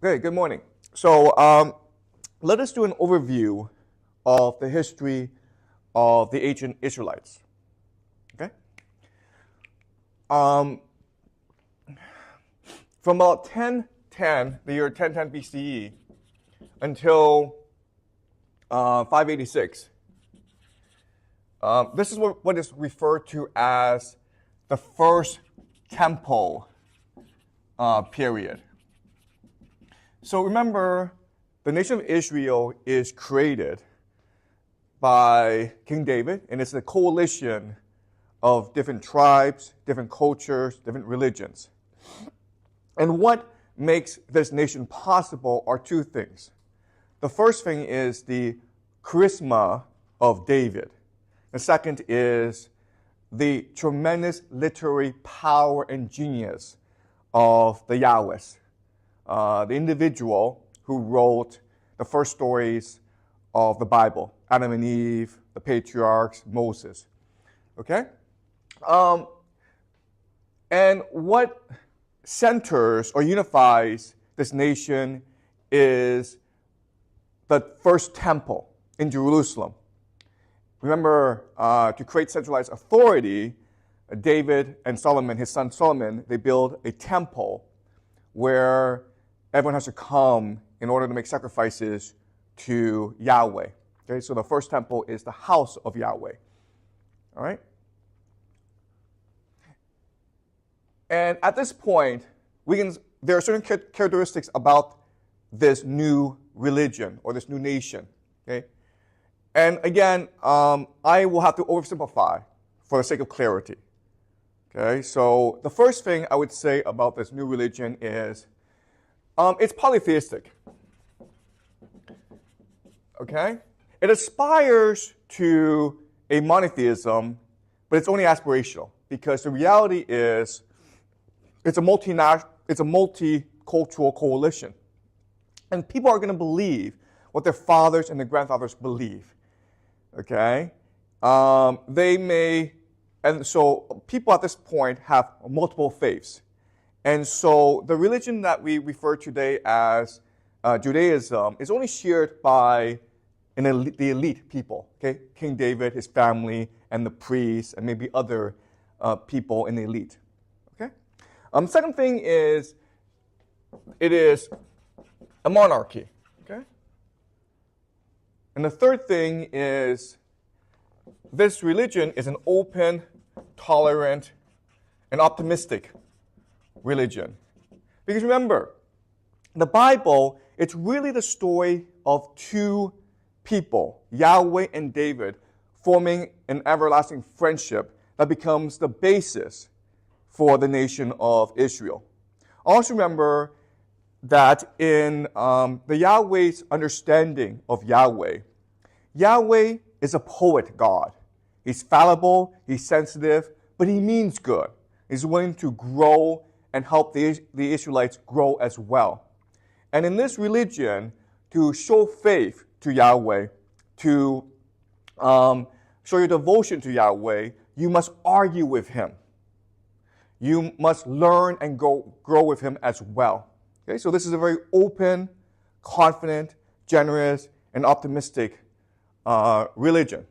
Okay, good morning. So let us do an overview of the history of the ancient Israelites. Okay? From about 1010, the year 1010 BCE, until 586, this is what is referred to as the first temple period. So remember, the nation of Israel is created by King David, and it's a coalition of different tribes, different cultures, different religions. And what makes this nation possible are two things. The first thing is the charisma of David. The second is the tremendous literary power and genius of the Yahwehs. The individual who wrote the first stories of the Bible, Adam and Eve, the patriarchs, Moses. Okay? And what centers or unifies this nation is the first temple in Jerusalem. Remember, to create centralized authority, David and Solomon, his son Solomon, they build a temple where everyone has to come in order to make sacrifices to Yahweh. Okay, so the first temple is the house of Yahweh. All right? And at this point, there are certain characteristics about this new religion or this new nation. Okay? And again, I will have to oversimplify for the sake of clarity. Okay, so the first thing I would say about this new religion is it's polytheistic. Okay? It aspires to a monotheism, but it's only aspirational because the reality is it's a multicultural coalition. And people are going to believe what their fathers and their grandfathers believe. Okay? And so people at this point have multiple faiths. And so the religion that we refer today as Judaism is only shared by the elite people, okay? King David, his family, and the priests, and maybe other people in the elite, okay? Second thing is, it is a monarchy, okay? And the third thing is, this religion is an open, tolerant, and optimistic religion. Because remember, the Bible, it's really the story of two people, Yahweh and David, forming an everlasting friendship that becomes the basis for the nation of Israel. Also remember that in the Yahweh's understanding of Yahweh, Yahweh is a poet God. He's fallible, he's sensitive, but he means good. He's willing to grow and help the Israelites grow as well. And in this religion, to show faith to Yahweh, to show your devotion to Yahweh, you must argue with him. You must learn and grow with him as well. Okay, so this is a very open, confident, generous, and optimistic religion.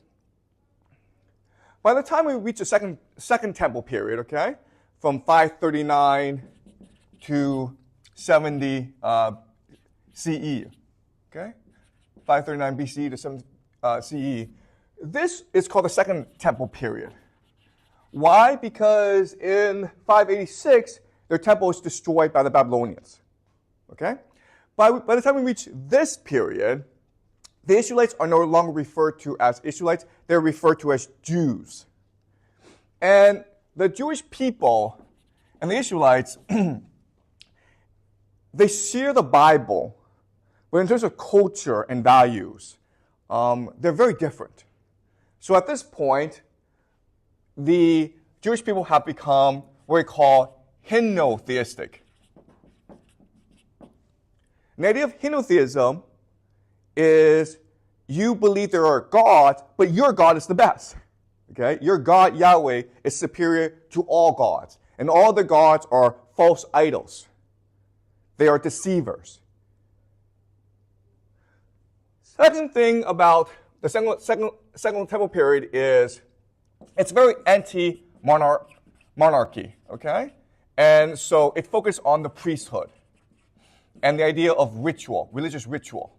By the time we reach the second temple period, okay, from 539 to 70 CE, okay, 539 BCE to 70 CE, this is called the second temple period. Why? Because in 586, their temple was destroyed by the Babylonians. Okay? By the time we reach this period, the Israelites are no longer referred to as Israelites, they're referred to as Jews. And the Jewish people and the Israelites, they share the Bible, but in terms of culture and values, they're very different. So at this point, the Jewish people have become what we call henotheistic. And the idea of henotheism is you believe there are gods, but your God is the best. Okay? Your God, Yahweh, is superior to all gods. And all the gods are false idols. They are deceivers. Second thing about the second temple period is it's very anti-monarchy, okay? And so it focused on the priesthood and the idea of ritual, religious ritual.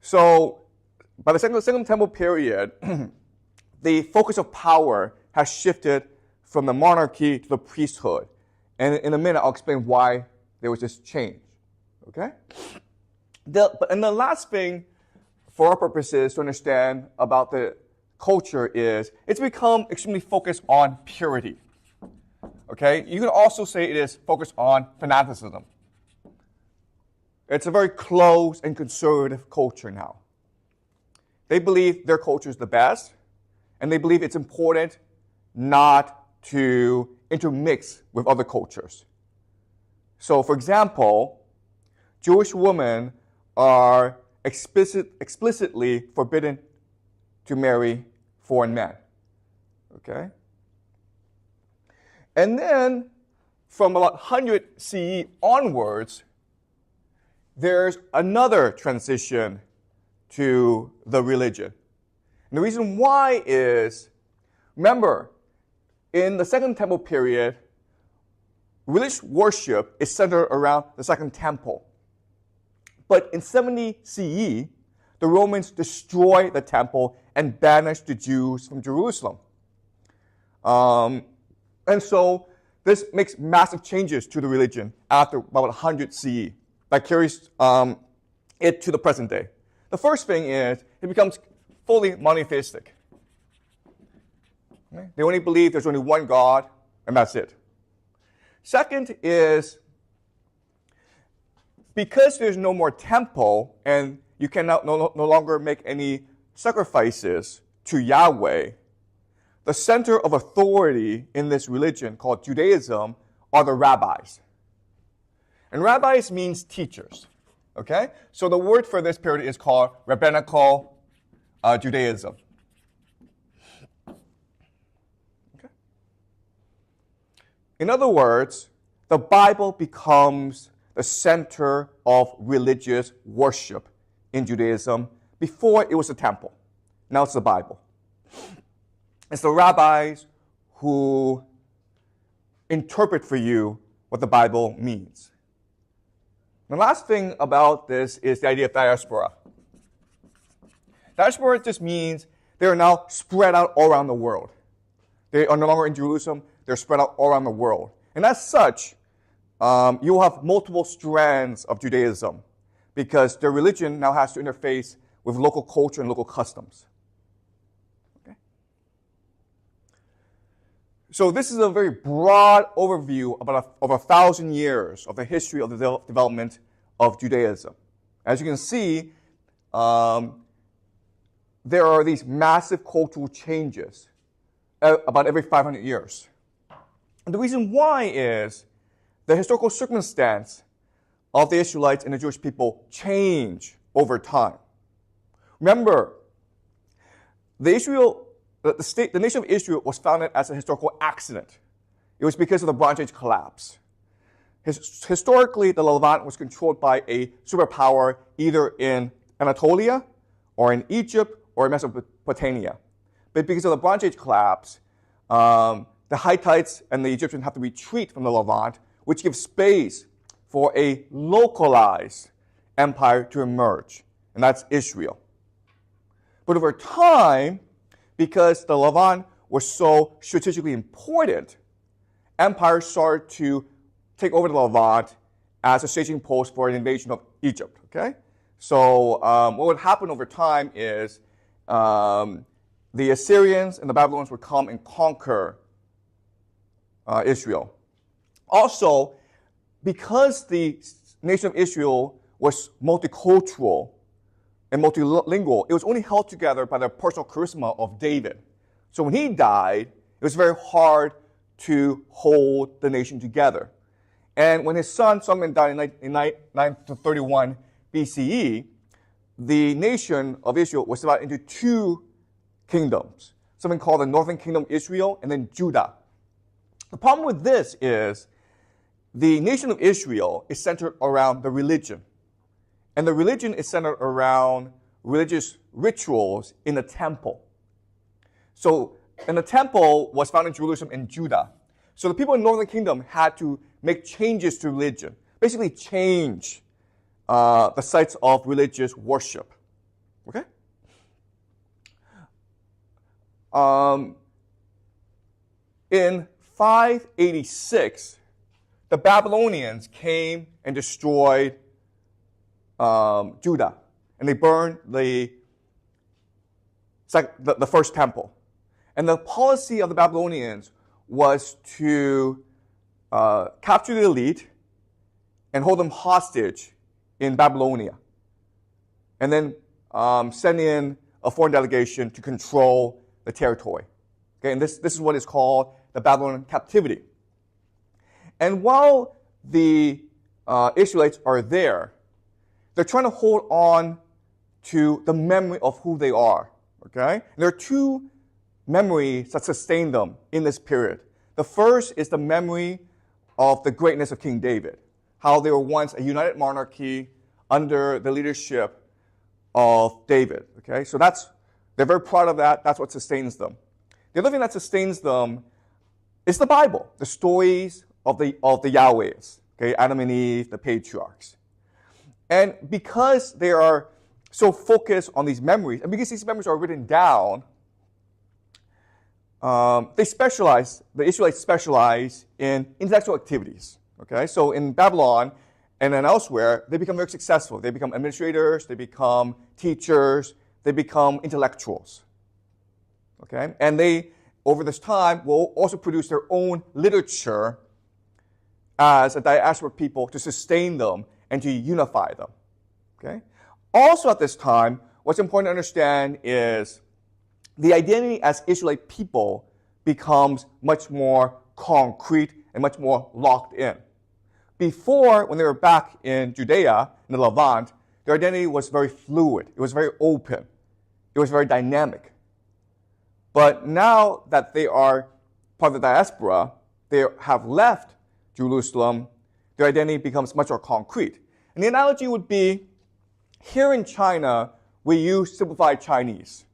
So by the second temple period, the focus of power has shifted from the monarchy to the priesthood. And in a minute, I'll explain why there was this change, okay? And the last thing for our purposes to understand about the culture is it's become extremely focused on purity, okay? You can also say it is focused on fanaticism. It's a very closed and conservative culture now. They believe their culture is the best, and they believe it's important not to intermix with other cultures. So, for example, Jewish women are explicitly forbidden to marry foreign men. Okay? And then, from about 100 CE onwards, there's another transition to the religion. And the reason why is, remember, in the Second Temple period, religious worship is centered around the Second Temple. But in 70 CE, the Romans destroy the temple and banish the Jews from Jerusalem. And so this makes massive changes to the religion after about 100 CE. That carries it to the present day. The first thing is it becomes fully monotheistic. Okay? They only believe there's only one God, and that's it. Second is, because there's no more temple, and you can no longer make any sacrifices to Yahweh, the center of authority in this religion called Judaism are the rabbis. And rabbis means teachers, okay? So the word for this period is called rabbinical Judaism. Okay? In other words, the Bible becomes the center of religious worship in Judaism. Before it was the temple. Now it's the Bible. It's the rabbis who interpret for you what the Bible means. The last thing about this is the idea of diaspora. Diaspora just means they are now spread out all around the world. They are no longer in Jerusalem, they're spread out all around the world. And as such, you will have multiple strands of Judaism because their religion now has to interface with local culture and local customs. Okay? So this is a very broad overview of 1,000 years of the history of the development of Judaism. As you can see, there are these massive cultural changes about every 500 years. And the reason why is the historical circumstance of the Israelites and the Jewish people change over time. Remember, the nation of Israel was founded as a historical accident. It was because of the Bronze Age collapse. Historically, the Levant was controlled by a superpower either in Anatolia or in Egypt or in Mesopotamia. But because of the Bronze Age collapse, the Hittites and the Egyptians have to retreat from the Levant, which gives space for a localized empire to emerge, and that's Israel. But over time, because the Levant was so strategically important, empires started to take over the Levant as a staging post for an invasion of Egypt. Okay, so what would happen over time is the Assyrians and the Babylonians would come and conquer Israel. Also, because the nation of Israel was multicultural and multilingual, it was only held together by the personal charisma of David. So when he died, it was very hard to hold the nation together. And when his son Solomon died in 931 BCE, the nation of Israel was divided into two kingdoms, something called the Northern Kingdom Israel and then Judah. The problem with this is the nation of Israel is centered around the religion. And the religion is centered around religious rituals in the temple. So, and the temple was found in Jerusalem and Judah. So the people in the northern kingdom had to make changes to religion, basically change the sites of religious worship. Okay? In 586, the Babylonians came and destroyed Judah, and they burned the first temple. And the policy of the Babylonians was to capture the elite and hold them hostage in Babylonia, and then send in a foreign delegation to control the territory. Okay, and this is what is called the Babylonian captivity. And while the Israelites are there, they're trying to hold on to the memory of who they are. Okay, and there are two memories that sustain them in this period. The first is the memory of the greatness of King David, how they were once a united monarchy under the leadership of David. Okay, so they're very proud of that. That's what sustains them. The other thing that sustains them is the Bible, the stories of the Yahwehs, okay, Adam and Eve, the patriarchs. And because they are so focused on these memories, and because these memories are written down, the Israelites specialize in intellectual activities. Okay, so in Babylon and then elsewhere, they become very successful. They become administrators, they become teachers, they become intellectuals. Okay, and they, over this time, will also produce their own literature as a diasporic people to sustain them and to unify them. Okay, also at this time, what's important to understand is the identity as Israelite people becomes much more concrete and much more locked in. Before, when they were back in Judea, in the Levant, their identity was very fluid. It was very open. It was very dynamic. But now that they are part of the diaspora, they have left Jerusalem, their identity becomes much more concrete. And the analogy would be, here in China, we use simplified Chinese.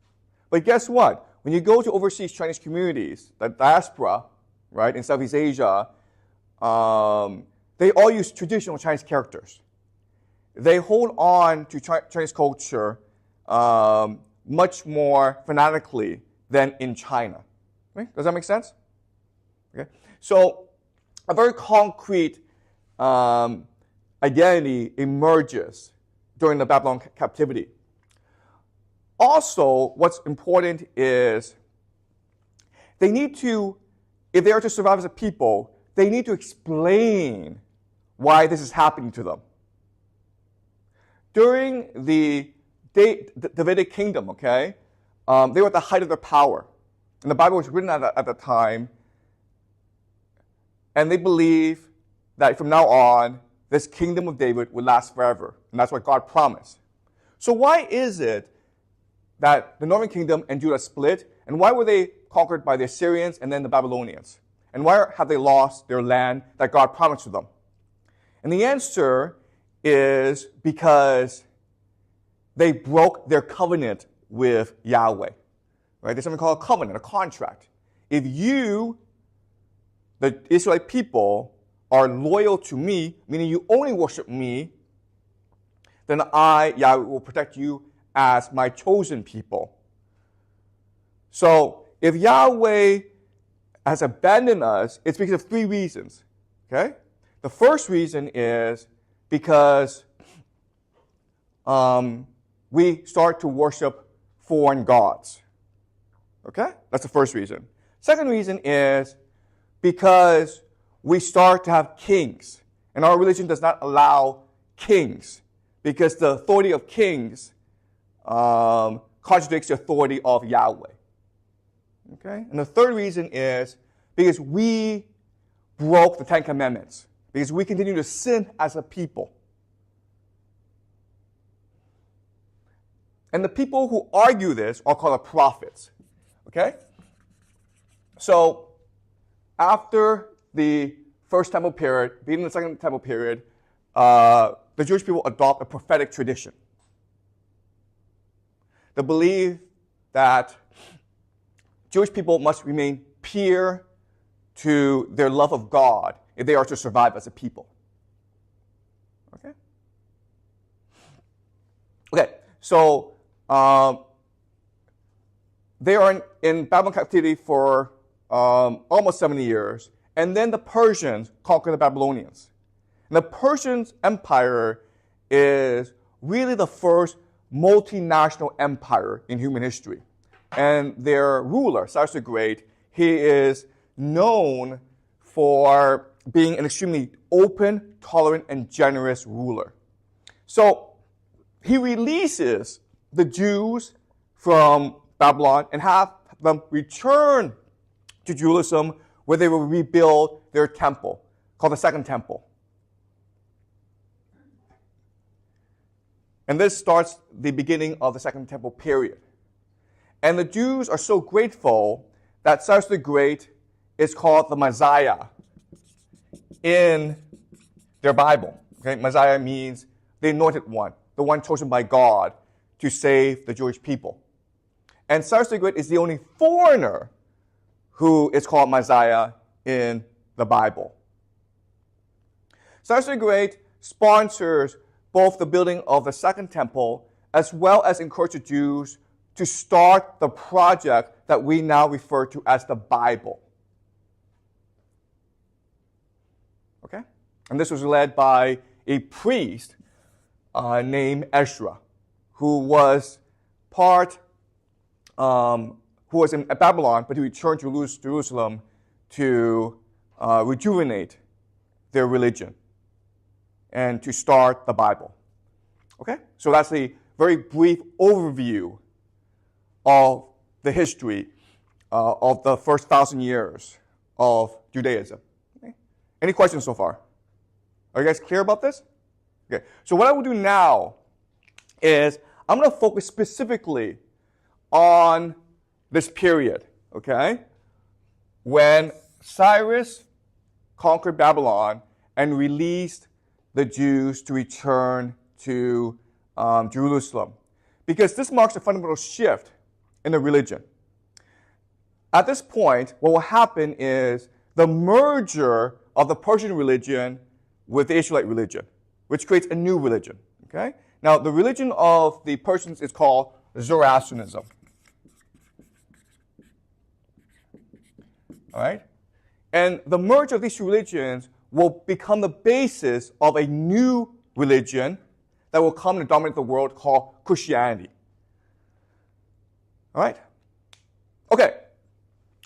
But guess what? When you go to overseas Chinese communities, the diaspora, right, in Southeast Asia, they all use traditional Chinese characters. They hold on to Chinese culture much more fanatically than in China. Right? Does that make sense? Okay. So a very concrete identity emerges during the Babylon captivity. Also, what's important is they need to, if they are to survive as a people, they need to explain why this is happening to them. During the Davidic kingdom, okay, they were at the height of their power. And the Bible was written at the time. And they believe that from now on, this kingdom of David would last forever. And that's what God promised. So why is it that the northern kingdom and Judah split? And why were they conquered by the Assyrians and then the Babylonians? And why have they lost their land that God promised to them? And the answer is because they broke their covenant with Yahweh. Right? There's something called a covenant, a contract. If you, the Israelite people, are loyal to me, meaning you only worship me, then I, Yahweh, will protect you as my chosen people. So if Yahweh has abandoned us, it's because of three reasons. Okay? The first reason is because we start to worship foreign gods. Okay? That's the first reason. Second reason is because we start to have kings. And our religion does not allow kings because the authority of kings contradicts the authority of Yahweh. Okay? And the third reason is because we broke the Ten Commandments. Because we continue to sin as a people. And the people who argue this are called the prophets. Okay? So, after the First Temple period, beginning of the Second Temple period, the Jewish people adopt a prophetic tradition. They believe that Jewish people must remain pure to their love of God if they are to survive as a people. Okay? Okay, so they are in Babylon captivity for almost 70 years, and then the Persians conquer the Babylonians. And the Persian Empire is really the first multinational empire in human history. And their ruler, Cyrus the Great, he is known for being an extremely open, tolerant, and generous ruler. So he releases the Jews from Babylon and have them return to Jerusalem, where they will rebuild their temple, called the Second Temple. And this starts the beginning of the Second Temple period. And the Jews are so grateful that Cyrus the Great is called the Messiah in their Bible. Okay? Messiah means the anointed one, the one chosen by God to save the Jewish people. And Cyrus the Great is the only foreigner who is called Messiah in the Bible. Cyrus the Great sponsors both the building of the Second Temple as well as encourage the Jews to start the project that we now refer to as the Bible. Okay? And this was led by a priest named Ezra, who was in Babylon, but he returned to Jerusalem to rejuvenate their religion and to start the Bible. Okay? So that's a very brief overview of the history of the first 1,000 years of Judaism. Okay? Any questions so far? Are you guys clear about this? Okay. So what I will do now is I'm going to focus specifically on this period, okay, when Cyrus conquered Babylon and released the Jews to return to Jerusalem. Because this marks a fundamental shift in the religion. At this point, what will happen is the merger of the Persian religion with the Israelite religion, which creates a new religion. Okay? Now, the religion of the Persians is called Zoroastrianism. All right? And the merger of these two religions will become the basis of a new religion that will come and dominate the world called Christianity. All right? Okay.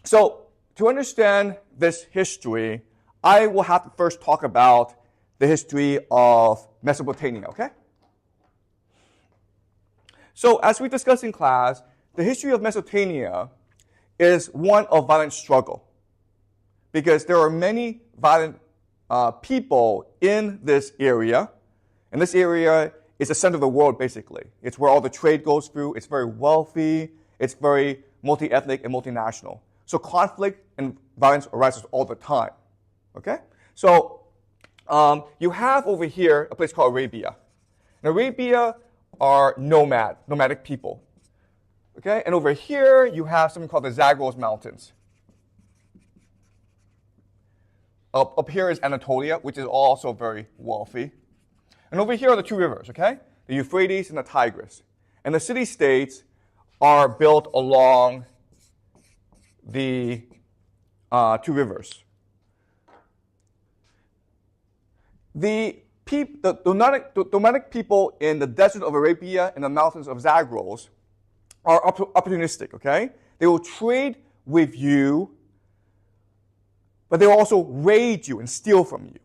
So, to understand this history, I will have to first talk about the history of Mesopotamia, okay? So, as we discussed in class, the history of Mesopotamia is one of violent struggle, because there are many violent people in this area, and this area is the center of the world, basically. It's where all the trade goes through. It's very wealthy. It's very multi-ethnic and multinational. So conflict and violence arises all the time. Okay? So you have over here a place called Arabia. And Arabia are nomadic people. Okay? And over here you have something called the Zagros Mountains. Up here is Anatolia, which is also very wealthy. And over here are the two rivers, okay? The Euphrates and the Tigris. And the city-states are built along the two rivers. The nomadic people in the desert of Arabia and the mountains of Zagros are opportunistic, okay? They will trade with you, but they will also raid you and steal from you.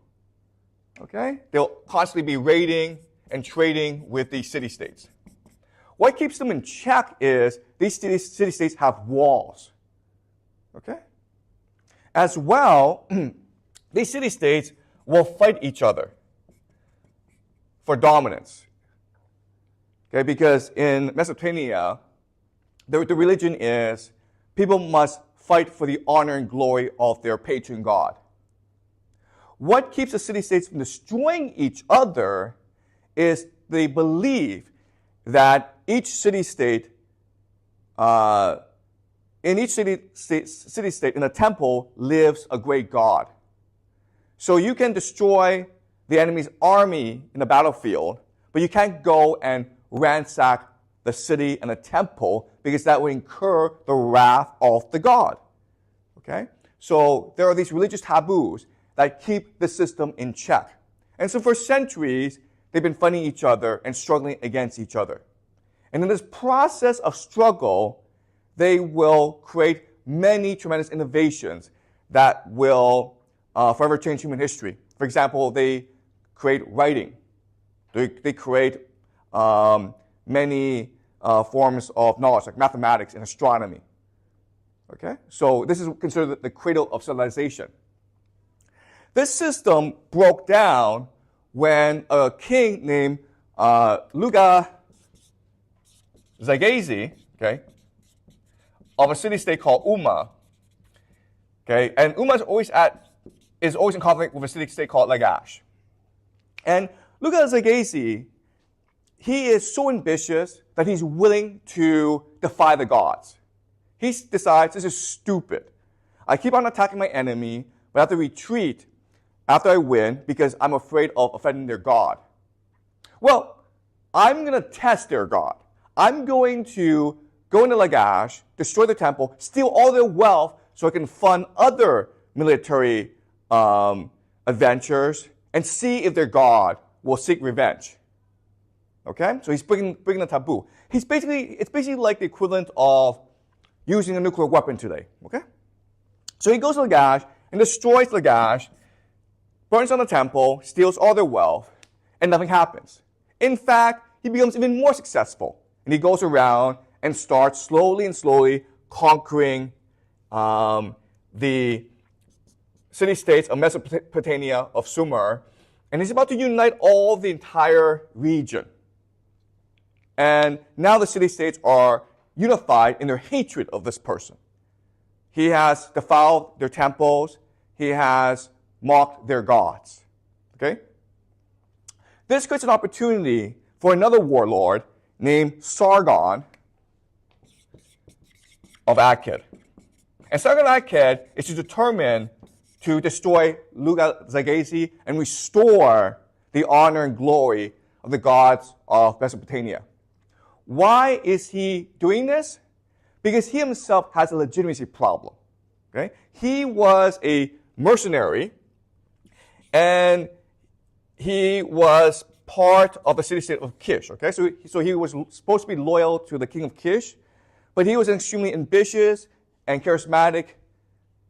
Okay? They'll constantly be raiding and trading with these city-states. What keeps them in check is these city-states have walls. Okay? As well, these city-states will fight each other for dominance. Okay? Because in Mesopotamia, the religion is people must fight for the honor and glory of their patron god. What keeps the city-states from destroying each other is they believe that each city-state, in each city-state in a temple lives a great God. So you can destroy the enemy's army in the battlefield, but you can't go and ransack the city and the temple because that would incur the wrath of the God. Okay? So there are these religious taboos that keep the system in check. And so for centuries, they've been fighting each other and struggling against each other. And in this process of struggle, they will create many tremendous innovations that will forever change human history. For example, they create writing. They create many forms of knowledge, like mathematics and astronomy. Okay? So this is considered the cradle of civilization. This system broke down when a king named Luga Zaghazi, okay, of a city-state called Umma. Okay? And Umma is always in conflict with a city-state called Lagash. And Luga Zaghazi, he is so ambitious that he's willing to defy the gods. He decides, this is stupid. I keep on attacking my enemy, but I have to retreat after I win because I'm afraid of offending their God. Well, I'm going to test their God. I'm going to go into Lagash, destroy the temple, steal all their wealth so I can fund other military adventures and see if their God will seek revenge. Okay? So he's breaking the taboo. It's basically like the equivalent of using a nuclear weapon today. Okay? So he goes to Lagash and destroys Lagash, burns down the temple, steals all their wealth, and nothing happens. In fact, he becomes even more successful. And he goes around and starts slowly conquering the city-states of Mesopotamia, of Sumer, and he's about to unite all the entire region. And now the city-states are unified in their hatred of this person. He has defiled their temples. He has mocked their gods. Okay? This creates an opportunity for another warlord named Sargon of Akkad. And Sargon of Akkad is determined to destroy Luga Zaghazi and restore the honor and glory of the gods of Mesopotamia. Why is he doing this? Because he himself has a legitimacy problem. Okay? He was a mercenary, and he was part of the city-state of Kish. Okay? So he was supposed to be loyal to the king of Kish, but he was an extremely ambitious and charismatic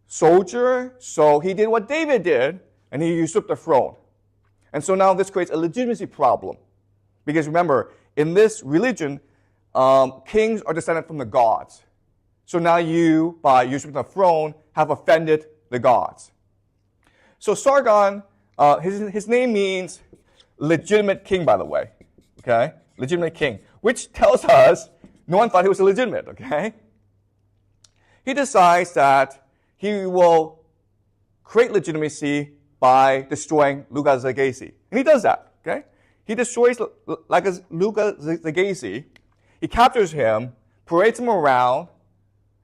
soldier, so he did what David did, and he usurped the throne. And so now this creates a legitimacy problem. Because remember, in this religion, kings are descended from the gods. So now you, by usurping the throne, have offended the gods. So Sargon, his name means legitimate king, by the way. Okay? Legitimate king. Which tells us no one thought he was illegitimate, okay? He decides that he will create legitimacy by destroying Luga Zaghazi. And he does that, okay? He destroys Luga Zaghazi. He captures him, parades him around,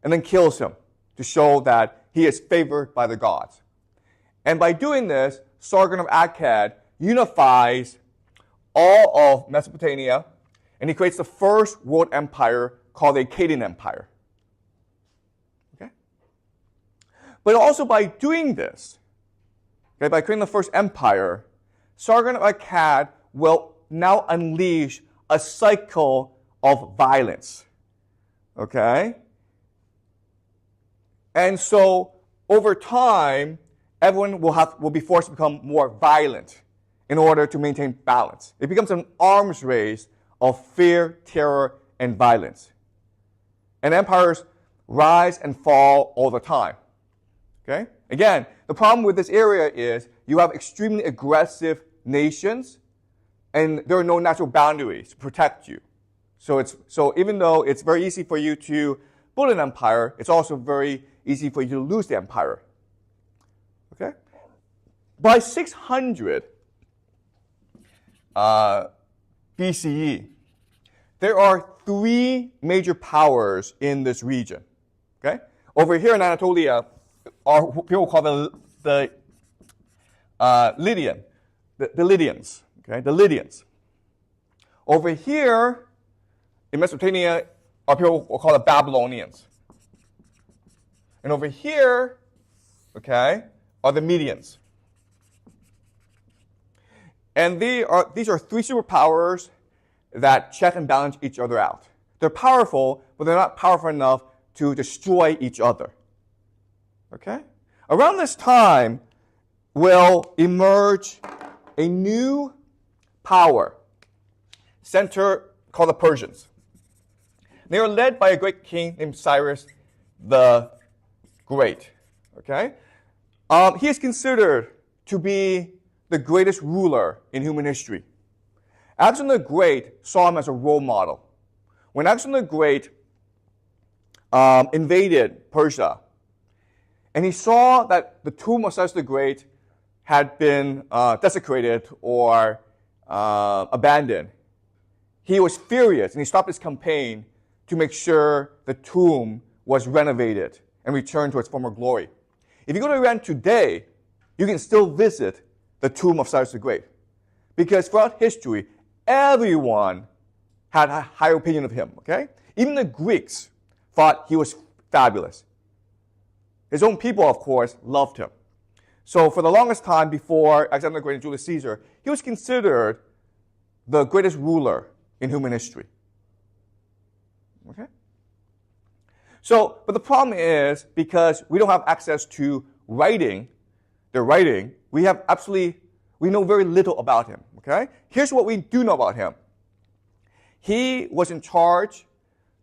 and then kills him to show that he is favored by the gods. And by doing this, Sargon of Akkad unifies all of Mesopotamia, and he creates the first world empire called the Akkadian Empire. Okay? But also by doing this, okay, by creating the first empire, Sargon of Akkad will now unleash a cycle of violence. Okay? And so, over time, everyone will be forced to become more violent in order to maintain balance. It becomes an arms race of fear, terror, and violence. And empires rise and fall all the time. Okay? Again, the problem with this area is you have extremely aggressive nations, and there are no natural boundaries to protect you. So even though it's very easy for you to build an empire, it's also very easy for you to lose the empire. Okay? By 600 BCE, there are three major powers in this region. Okay? Over here in Anatolia are what people call the Lydian, the Lydians. Okay? The Lydians. Over here in Mesopotamia are people who call the Babylonians. And over here, okay, are the Medians. And these are three superpowers that check and balance each other out. They're powerful, but they're not powerful enough to destroy each other. Okay? Around this time will emerge a new power center called the Persians. They are led by a great king named Cyrus the Great. Okay? He is considered to be the greatest ruler in human history. Alexander the Great saw him as a role model. When Alexander the Great invaded Persia, and he saw that the tomb of Cyrus the Great had been desecrated or abandoned, he was furious, and he stopped his campaign to make sure the tomb was renovated and returned to its former glory. If you go to Iran today, you can still visit the tomb of Cyrus the Great. Because throughout history, everyone had a high opinion of him, okay? Even the Greeks thought he was fabulous. His own people, of course, loved him. So for the longest time before Alexander the Great and Julius Caesar, he was considered the greatest ruler in human history. Okay? So, but the problem is, because we don't have access to their writing, we know very little about him, okay? Here's what we do know about him. He was in charge,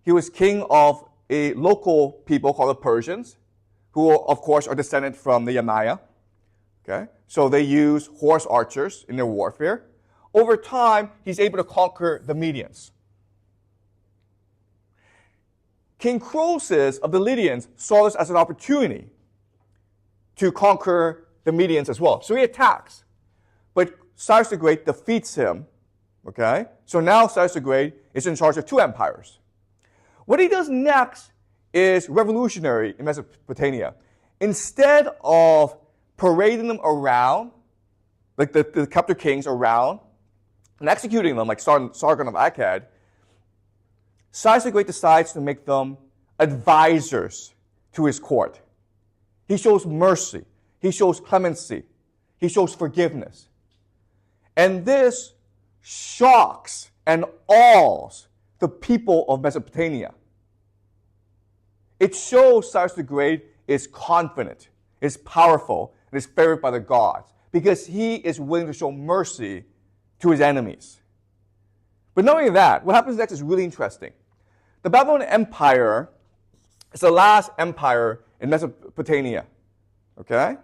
he was king of a local people called the Persians, who, of course, are descended from the Yamnaya, okay? So they use horse archers in their warfare. Over time, he's able to conquer the Medians. King Croesus of the Lydians saw this as an opportunity to conquer the Medians as well. So he attacks. But Cyrus the Great defeats him. Okay? So now Cyrus the Great is in charge of two empires. What he does next is revolutionary in Mesopotamia. Instead of parading them around, like the captive kings around, and executing them like Sargon of Akkad, Cyrus the Great decides to make them advisors to his court. He shows mercy. He shows clemency. He shows forgiveness. And this shocks and awes the people of Mesopotamia. It shows Cyrus the Great is confident, is powerful, and is favored by the gods, because he is willing to show mercy to his enemies. But not only that, what happens next is really interesting. The Babylonian Empire is the last empire in Mesopotamia. Okay?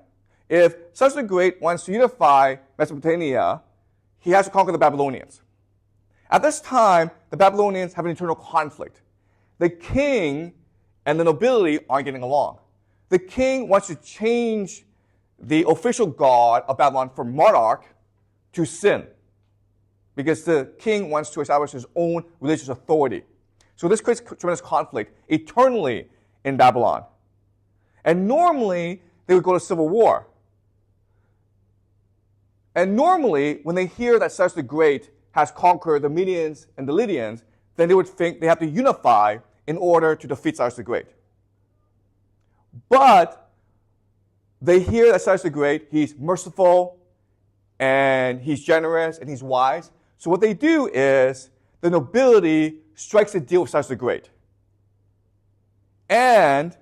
If Cyrus the Great wants to unify Mesopotamia, he has to conquer the Babylonians. At this time, the Babylonians have an internal conflict. The king and the nobility aren't getting along. The king wants to change the official god of Babylon from Marduk to Sin, because the king wants to establish his own religious authority. So this creates tremendous conflict eternally in Babylon. And normally, they would go to civil war. And normally, when they hear that Cyrus the Great has conquered the Medians and the Lydians, then they would think they have to unify in order to defeat Cyrus the Great. But they hear that Cyrus the Great, he's merciful, and he's generous, and he's wise. So what they do is, the nobility strikes a deal with Cyrus the Great. And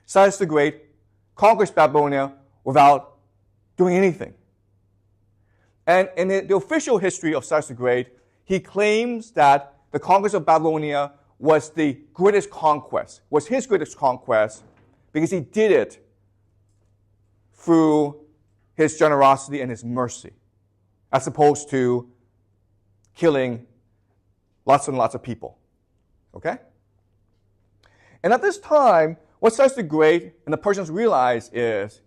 Cyrus the Great conquers Babylonia without doing anything. And in the official history of Cyrus the Great, he claims that the conquest of Babylonia was the greatest conquest, was his greatest conquest, because he did it through his generosity and his mercy, as opposed to killing lots and lots of people. Okay? And at this time, what Cyrus the Great and the Persians realize is,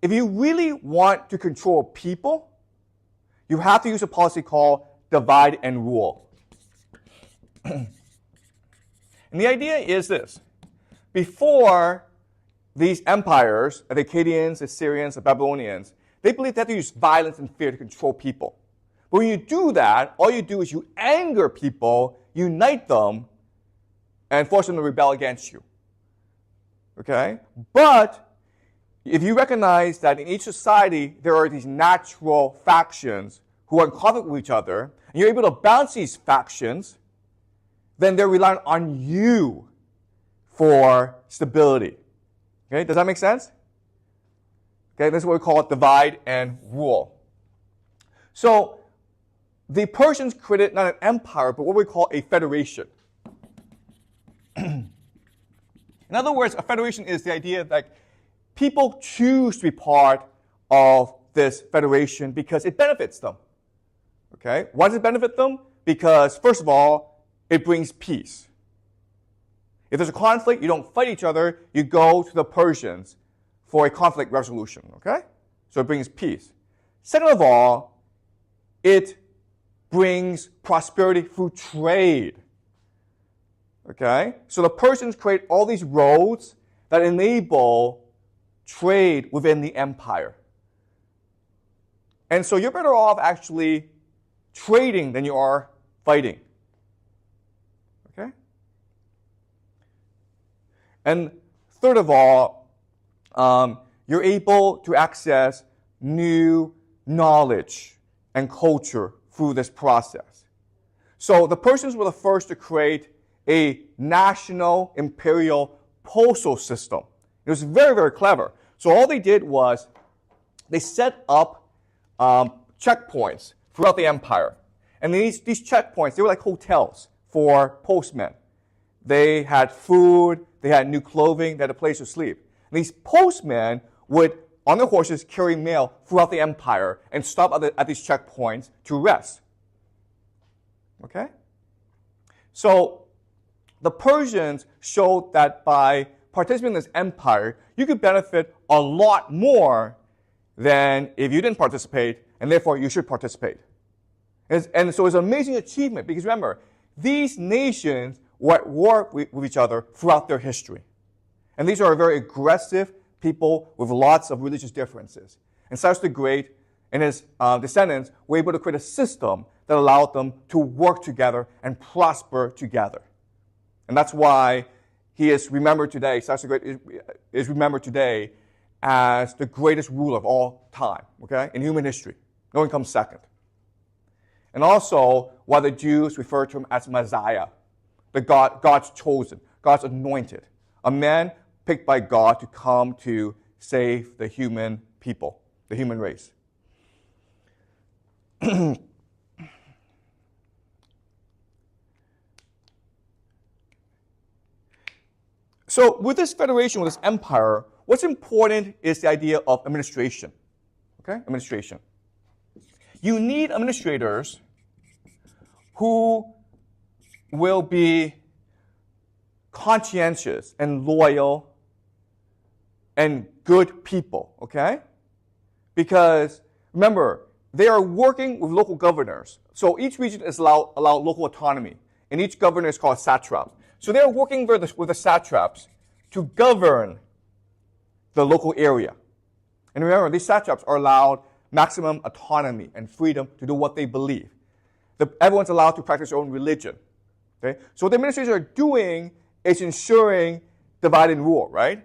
if you really want to control people, you have to use a policy called divide and rule. And the idea is this. Before these empires, the Akkadians, the Assyrians, the Babylonians, they believed they had to use violence and fear to control people. But when you do that, all you do is you anger people, unite them, and force them to rebel against you. Okay? But if you recognize that in each society there are these natural factions who are in conflict with each other, and you're able to balance these factions, then they're relying on you for stability. Okay? Does that make sense? Okay, this is what we call divide and rule. So the Persians created not an empire, but what we call a federation. In other words, a federation is the idea that people choose to be part of this federation because it benefits them. Okay? Why does it benefit them? Because, first of all, it brings peace. If there's a conflict, you don't fight each other, you go to the Persians for a conflict resolution. Okay? So it brings peace. Second of all, it brings prosperity through trade. Okay? So the Persians create all these roads that enable trade within the empire. And so you're better off actually trading than you are fighting. Okay? And third of all, you're able to access new knowledge and culture through this process. So the Persians were the first to create a national imperial postal system. It was very, very clever. So all they did was they set up checkpoints throughout the empire. And these checkpoints, they were like hotels for postmen. They had food, they had new clothing, they had a place to sleep. And these postmen would, on their horses, carry mail throughout the empire and stop at these checkpoints to rest. Okay? So the Persians showed that by participating in this empire, you could benefit a lot more than if you didn't participate, and therefore you should participate. And so it's an amazing achievement because remember, these nations were at war with each other throughout their history. And these are very aggressive people with lots of religious differences. And Cyrus the Great and his descendants were able to create a system that allowed them to work together and prosper together. And that's why he is remembered today, Cyrus the Great is remembered today as the greatest ruler of all time, okay, in human history. No one comes second. And also, why the Jews refer to him as Messiah, God's chosen, God's anointed, a man picked by God to come to save the human people, the human race. So with this federation, with this empire, what's important is the idea of administration. Okay? Administration. You need administrators who will be conscientious and loyal and good people, okay? Because remember, they are working with local governors. So each region is allowed local autonomy, and each governor is called a satrap. So they are working with the satraps to govern the local area. And remember, these satraps are allowed maximum autonomy and freedom to do what they believe. Everyone's allowed to practice their own religion. Okay? So what the administrators are doing is ensuring divide and rule, right?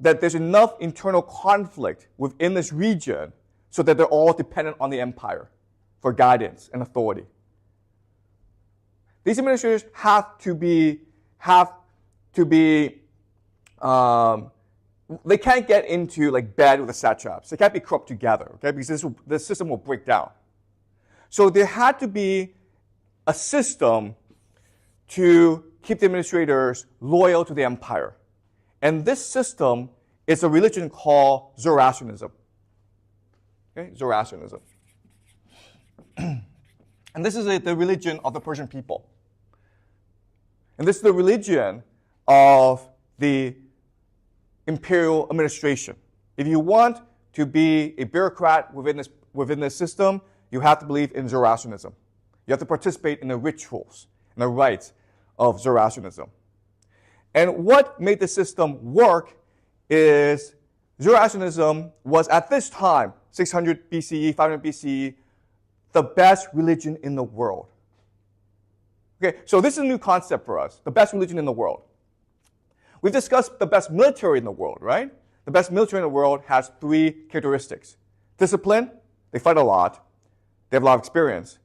That there's enough internal conflict within this region so that they're all dependent on the empire for guidance and authority. These administrators have to be, they can't get into like bed with the satraps. They can't be corrupt together, okay? Because the system will break down. So there had to be a system to keep the administrators loyal to the empire. And this system is a religion called Zoroastrianism. Okay? Zoroastrianism. And this is the religion of the Persian people. And this is the religion of the imperial administration. If you want to be a bureaucrat within this system, you have to believe in Zoroastrianism. You have to participate in the rituals and the rites of Zoroastrianism. And what made the system work is Zoroastrianism was at this time, 600 BCE, 500 BCE, the best religion in the world. Okay, so this is a new concept for us, the best religion in the world. We've discussed the best military in the world, right? The best military in the world has 3 characteristics. Discipline, they fight a lot, they have a lot of experience.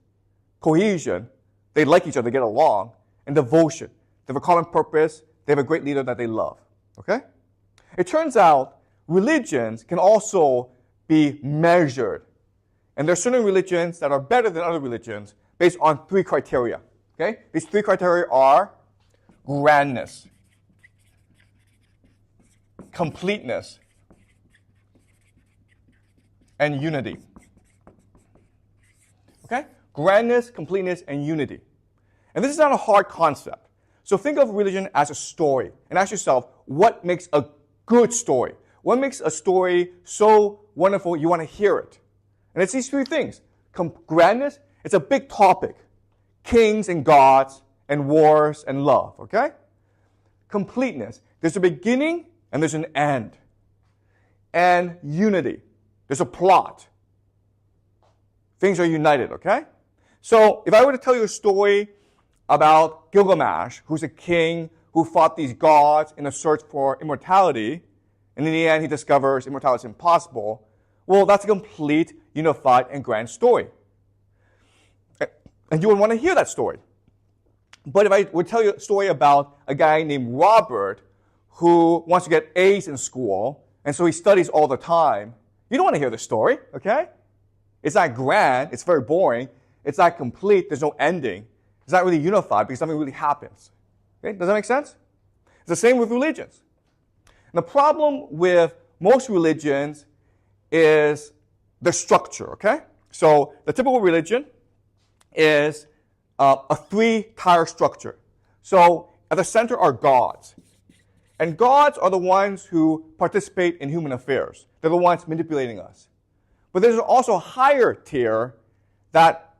Cohesion, they like each other, they get along. And devotion, they have a common purpose, they have a great leader that they love. Okay? It turns out religions can also be measured. And there are certain religions that are better than other religions based on 3 criteria. Okay? These 3 criteria are grandness, completeness, and unity. Okay? Grandness, completeness, and unity. And this is not a hard concept. So think of religion as a story and ask yourself, what makes a good story? What makes a story so wonderful you want to hear it? And it's these 3 things. Grandness, it's a big topic. Kings and gods and wars and love, okay? Completeness, there's a beginning and there's an end. And unity, there's a plot. Things are united, okay? So if I were to tell you a story about Gilgamesh, who's a king who fought these gods in a search for immortality, and in the end he discovers immortality is impossible, well, that's a complete, unified, and grand story. And you would want to hear that story. But if I would tell you a story about a guy named Robert who wants to get A's in school, and so he studies all the time, you don't want to hear the story, okay? It's not grand, it's very boring, it's not complete, there's no ending. It's not really unified because something really happens. Okay? Does that make sense? It's the same with religions. And the problem with most religions is the structure, okay? So the typical religion is a 3-tier structure. So at the center are gods. And gods are the ones who participate in human affairs. They're the ones manipulating us. But there's also a higher tier that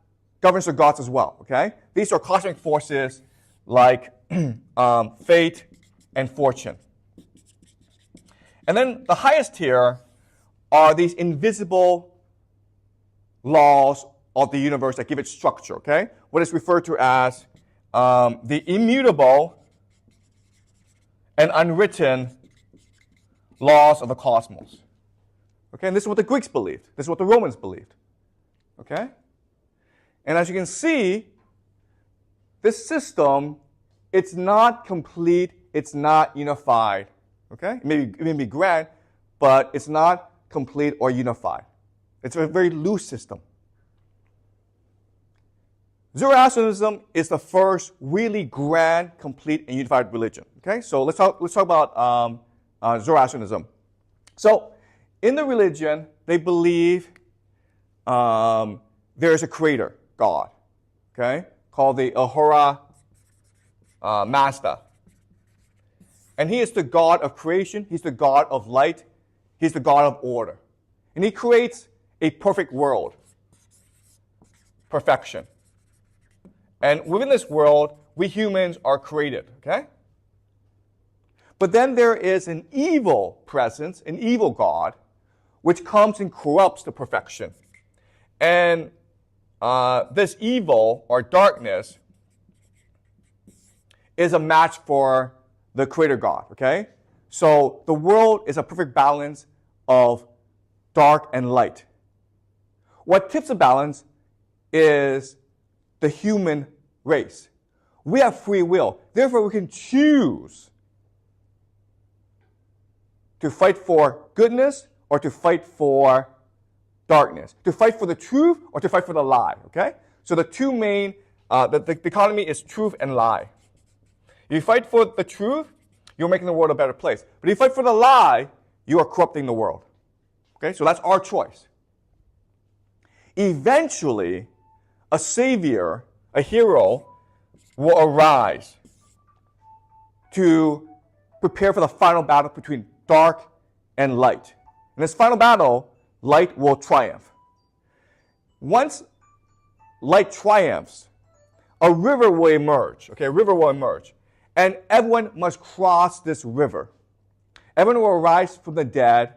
governs the gods as well, okay? These are cosmic forces like fate and fortune. And then the highest tier are these invisible laws of the universe that give it structure, okay? What is referred to as the immutable and unwritten laws of the cosmos. Okay, and this is what the Greeks believed. This is what the Romans believed. Okay? And as you can see, this system, it's not complete, it's not unified. Okay? It may be grand, but it's not complete or unified. It's a very loose system. Zoroastrianism is the first really grand, complete, and unified religion. Okay? So let's talk about Zoroastrianism. So in the religion, they believe there is a creator, God, okay, called the Ahura Mazda. And he is the God of creation. He's the God of light. He's the God of order. And he creates a perfect world, perfection. And within this world, we humans are created, okay? But then there is an evil presence, an evil God, which comes and corrupts the perfection. And this evil or darkness is a match for the creator God, okay? So the world is a perfect balance of dark and light. What tips the balance is the human race. We have free will. Therefore, we can choose to fight for goodness or to fight for darkness, to fight for the truth or to fight for the lie, okay? So the two main, the economy is truth and lie. If you fight for the truth, you're making the world a better place. But if you fight for the lie, you are corrupting the world. Okay, so that's our choice. Eventually, a savior, a hero, will arise to prepare for the final battle between dark and light. In this final battle, light will triumph. Once light triumphs, a river will emerge. Okay, a river will emerge. And everyone must cross this river. Everyone will rise from the dead,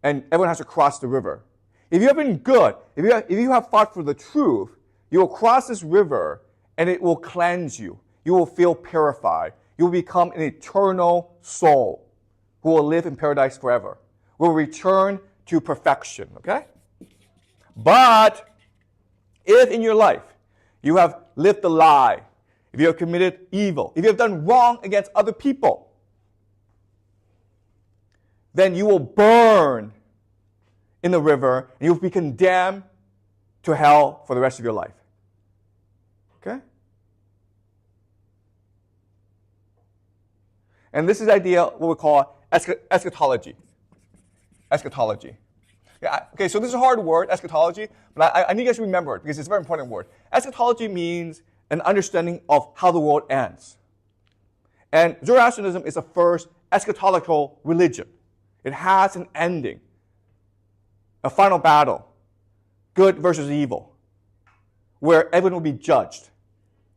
and everyone has to cross the river. If you have been good, if you have fought for the truth, you will cross this river, and it will cleanse you. You will feel purified. You will become an eternal soul who will live in paradise forever. Will return to perfection, okay? But if in your life you have lived a lie, if you have committed evil, if you have done wrong against other people, then you will burn in the river and you will be condemned to hell for the rest of your life. Okay? And this is the idea what we call eschatology. Eschatology. Yeah, okay, so this is a hard word, eschatology, but I need you guys to remember it because it's a very important word. Eschatology means an understanding of how the world ends. And Zoroastrianism is the first eschatological religion. It has an ending, a final battle, good versus evil, where everyone will be judged.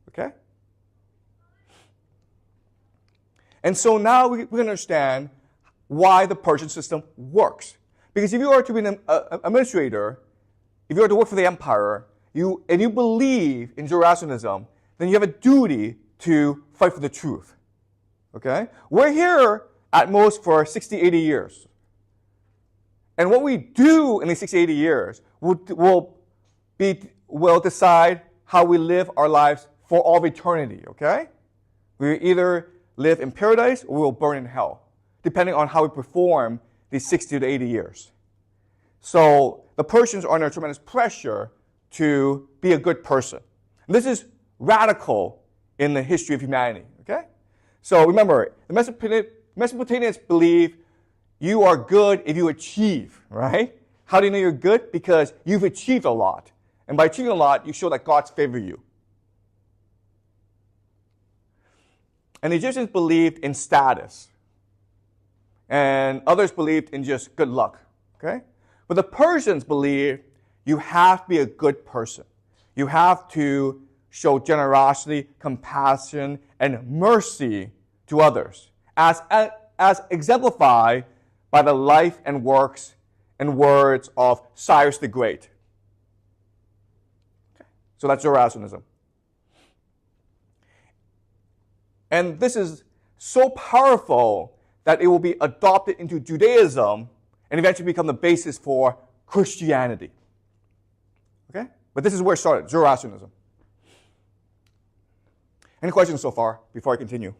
Okay? And so now we can understand why the Persian system works. Because if you are to be an administrator, if you are to work for the empire, and you believe in Zoroastrianism, then you have a duty to fight for the truth. Okay? We're here at most for 60, 80 years. And what we do in these 60, 80 years will decide how we live our lives for all of eternity. Okay? We either live in paradise or we will burn in hell, depending on how we perform these 60 to 80 years. So the Persians are under tremendous pressure to be a good person. And this is radical in the history of humanity. Okay? So remember, the Mesopotamians believe you are good if you achieve, right? How do you know you're good? Because you've achieved a lot. And by achieving a lot, you show that God's favor you. And the Egyptians believed in status. And others believed in just good luck. Okay? But the Persians believed you have to be a good person. You have to show generosity, compassion, and mercy to others, as exemplified by the life and works and words of Cyrus the Great. Okay. So that's Zoroastrianism. And this is so powerful that it will be adopted into Judaism and eventually become the basis for Christianity. Okay? But this is where it started, Zoroastrianism. Any questions so far before I continue?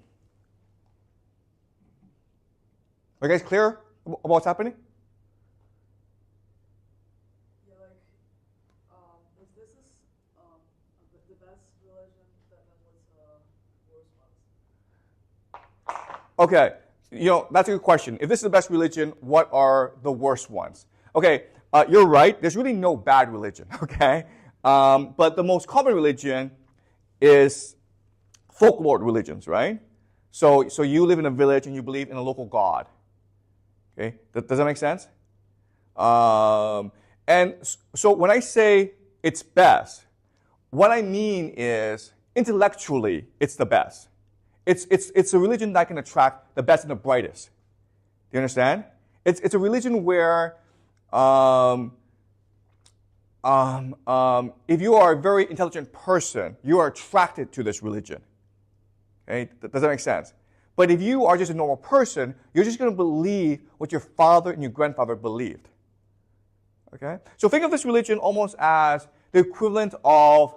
Are you guys clear about what's happening? Yeah, if this is the best religion, then what's the worst ones? Okay, that's a good question. If this is the best religion, what are the worst ones? Okay, you're right. There's really no bad religion, okay? But the most common religion is folklore religions, right? So you live in a village and you believe in a local god. Okay, does that make sense? And so when I say it's best, what I mean is intellectually it's the best. It's a religion that can attract the best and the brightest. Do you understand? It's a religion where if you are a very intelligent person, you are attracted to this religion. Okay? Does that make sense? But if you are just a normal person, you're just going to believe what your father and your grandfather believed. Okay? So think of this religion almost as the equivalent of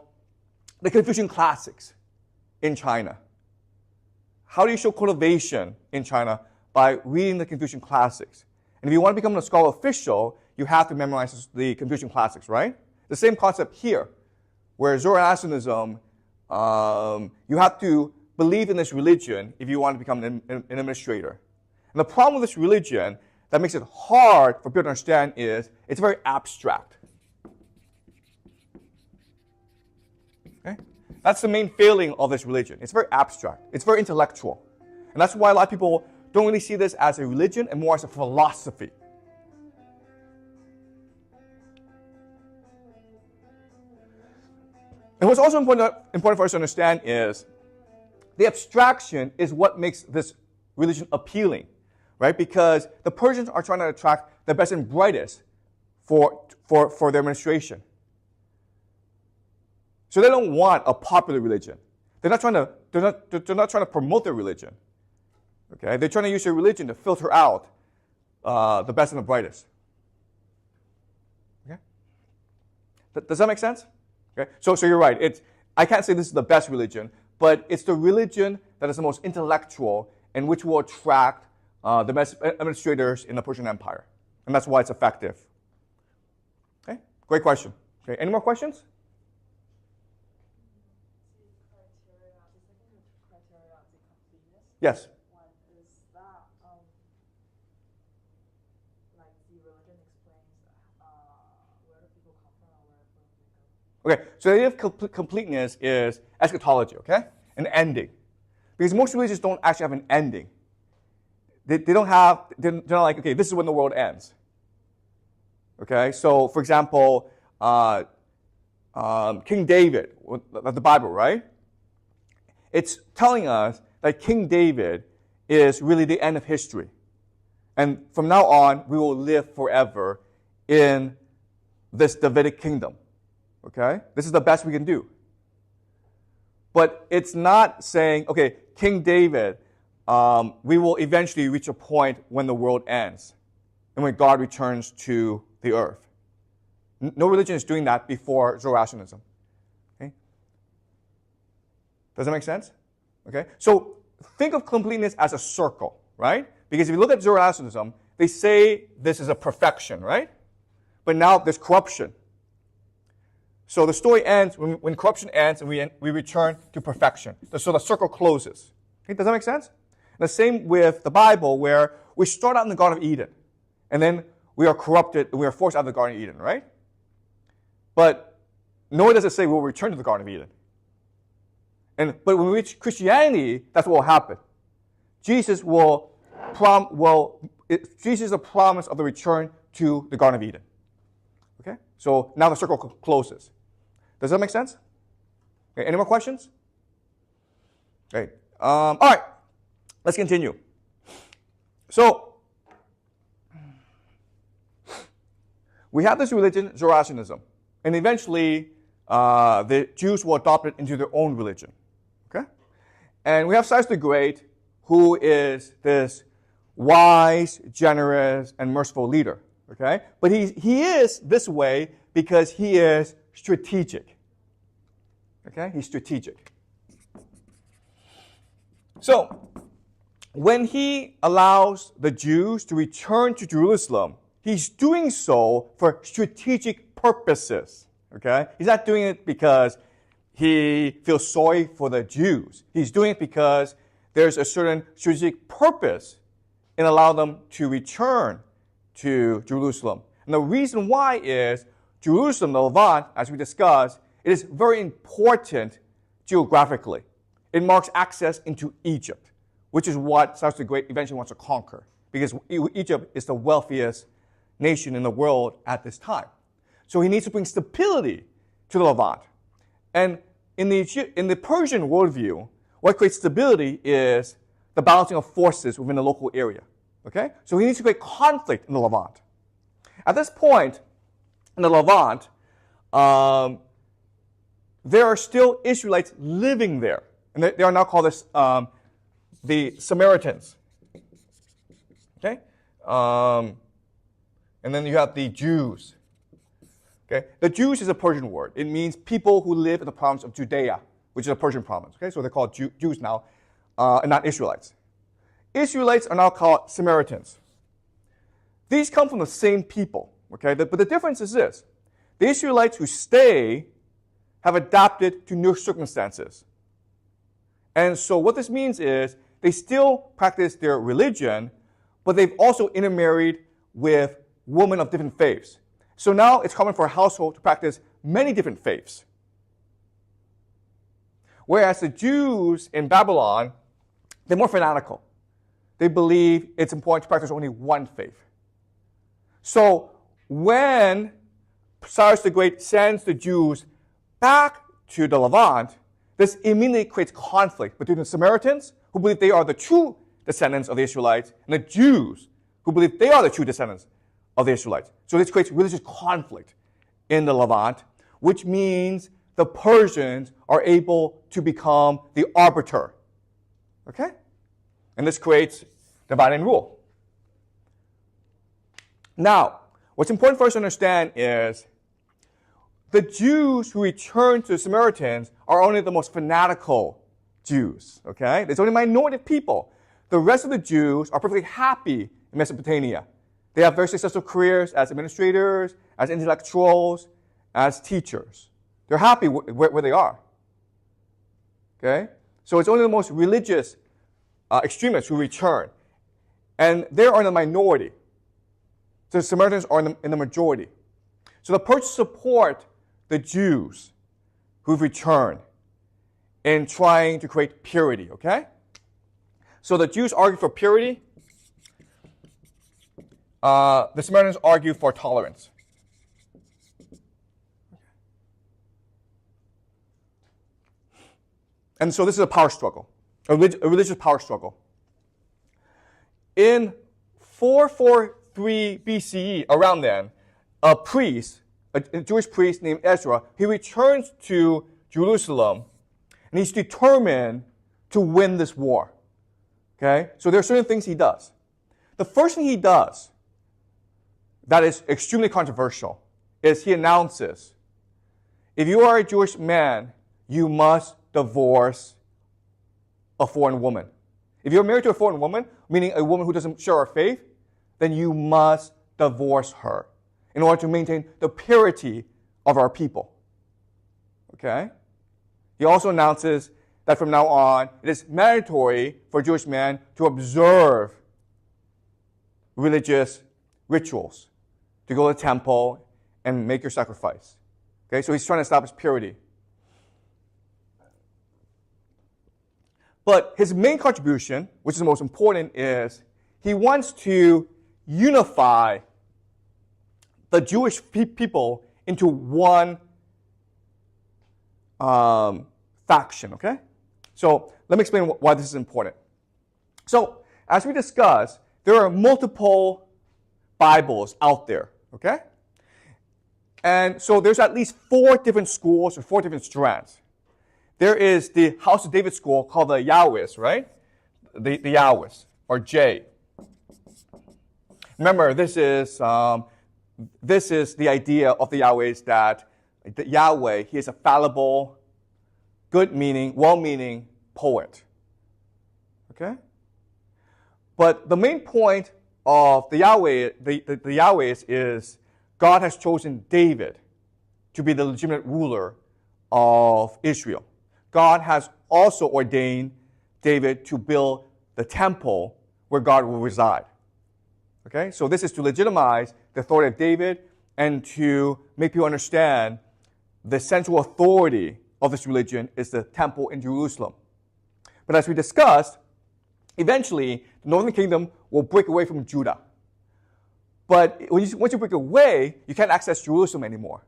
the Confucian classics in China. How do you show cultivation in China? By reading the Confucian classics. And if you want to become a scholar official, you have to memorize the Confucian classics, right? The same concept here, where Zoroastrianism, you have to believe in this religion if you want to become an administrator. And the problem with this religion that makes it hard for people to understand is it's very abstract. Okay? That's the main failing of this religion. It's very abstract. It's very intellectual. And that's why a lot of people don't really see this as a religion and more as a philosophy. And what's also important for us to understand is the abstraction is what makes this religion appealing, right? Because the Persians are trying to attract the best and brightest for their administration. So they don't want a popular religion. They're not trying to promote their religion. Okay? They're trying to use their religion to filter out the best and the brightest. Okay? Does that make sense? Okay? So you're right. I can't say this is the best religion, but it's the religion that is the most intellectual and which will attract the best administrators in the Persian Empire. And that's why it's effective. Okay? Great question. Okay, any more questions? Yes. One is that, like the religion explains where do people come from or where do they go? Okay, so the idea of completeness is eschatology, okay? An ending. Because most religions don't actually have an ending. They're not like, okay, this is when the world ends. Okay, so for example, King David, the Bible, right? It's telling us that King David is really the end of history. And from now on, we will live forever in this Davidic kingdom. Okay? This is the best we can do. But it's not saying, okay, King David, we will eventually reach a point when the world ends and when God returns to the earth. No religion is doing that before Zoroastrianism. Okay? Does that make sense? Okay? So think of completeness as a circle, right? Because if you look at Zoroastrianism, they say this is a perfection, right? But now there's corruption. So the story ends when corruption ends and we return to perfection. So the circle closes. Okay? Does that make sense? And the same with the Bible, where we start out in the Garden of Eden, and then we are corrupted and we are forced out of the Garden of Eden, right? But nowhere does it say we'll return to the Garden of Eden. But when we reach Christianity, that's what will happen. Jesus is the promise of the return to the Garden of Eden. Okay? So now the circle closes. Does that make sense? Okay, any more questions? Okay. All right. Let's continue. So we have this religion, Zoroastrianism, and eventually the Jews will adopt it into their own religion. Okay? And we have Cyrus the Great, who is this wise, generous, and merciful leader. Okay? But he is this way because he is strategic. Okay? He's strategic. So, when he allows the Jews to return to Jerusalem, he's doing so for strategic purposes. Okay? He's not doing it because he feels sorry for the Jews. He's doing it because there's a certain strategic purpose in allowing them to return to Jerusalem. And the reason why is Jerusalem, the Levant, as we discussed, it is very important geographically. It marks access into Egypt, which is what Cyrus the Great eventually wants to conquer, because Egypt is the wealthiest nation in the world at this time. So he needs to bring stability to the Levant. And in the Persian worldview, what creates stability is the balancing of forces within the local area. Okay? So he needs to create conflict in the Levant. At this point, in the Levant, there are still Israelites living there. And they are now called the Samaritans. Okay? And then you have the Jews. Okay? The Jews is a Persian word. It means people who live in the province of Judea, which is a Persian province. Okay? So they're called Jews now, and not Israelites. Israelites are now called Samaritans. These come from the same people. Okay? But the difference is this. The Israelites who stay have adapted to new circumstances. And so what this means is they still practice their religion, but they've also intermarried with women of different faiths. So now it's common for a household to practice many different faiths. Whereas the Jews in Babylon, they're more fanatical. They believe it's important to practice only one faith. So when Cyrus the Great sends the Jews back to the Levant, this immediately creates conflict between the Samaritans, who believe they are the true descendants of the Israelites, and the Jews, who believe they are the true descendants of the Israelites. So this creates religious conflict in the Levant, which means the Persians are able to become the arbiter. Okay? And this creates dividing rule. Now, what's important for us to understand is the Jews who return to the Samaritans are only the most fanatical Jews. Okay? There's only a minority of people. The rest of the Jews are perfectly happy in Mesopotamia. They have very successful careers as administrators, as intellectuals, as teachers. They're happy where they are. Okay? So it's only the most religious extremists who return. And they are in the minority. So the Samaritans are in the majority. So the Persians support the Jews who've returned in trying to create purity. Okay? So the Jews argue for purity. The Samaritans argue for tolerance. And so this is a power struggle, a religious power struggle. In 443 BCE, around then, a priest, a Jewish priest named Ezra, he returns to Jerusalem, and he's determined to win this war. Okay? So there are certain things he does. The first thing he does that is extremely controversial is he announces, if you are a Jewish man, you must divorce a foreign woman. If you're married to a foreign woman, meaning a woman who doesn't share our faith, then you must divorce her in order to maintain the purity of our people. Okay? He also announces that from now on, it is mandatory for a Jewish man to observe religious rituals, to go to the temple and make your sacrifice. Okay? So he's trying to establish purity. But his main contribution, which is the most important, is he wants to unify the Jewish people into one faction, okay? So let me explain why this is important. So as we discussed, there are multiple Bibles out there, okay? And so there's at least 4 different schools or 4 different strands. There is the House of David school called the Yahwehs, right? The Yahwehs, or J. Remember, this is the idea of the Yahwehs that Yahweh, he is a fallible, good-meaning, well-meaning poet. Okay? But the main point of the Yahweh, the Yahwehs is God has chosen David to be the legitimate ruler of Israel. God has also ordained David to build the temple where God will reside. Okay? So this is to legitimize the authority of David and to make people understand the central authority of this religion is the temple in Jerusalem. But as we discussed, eventually the northern kingdom will break away from Judah. But once you break away, you can't access Jerusalem anymore.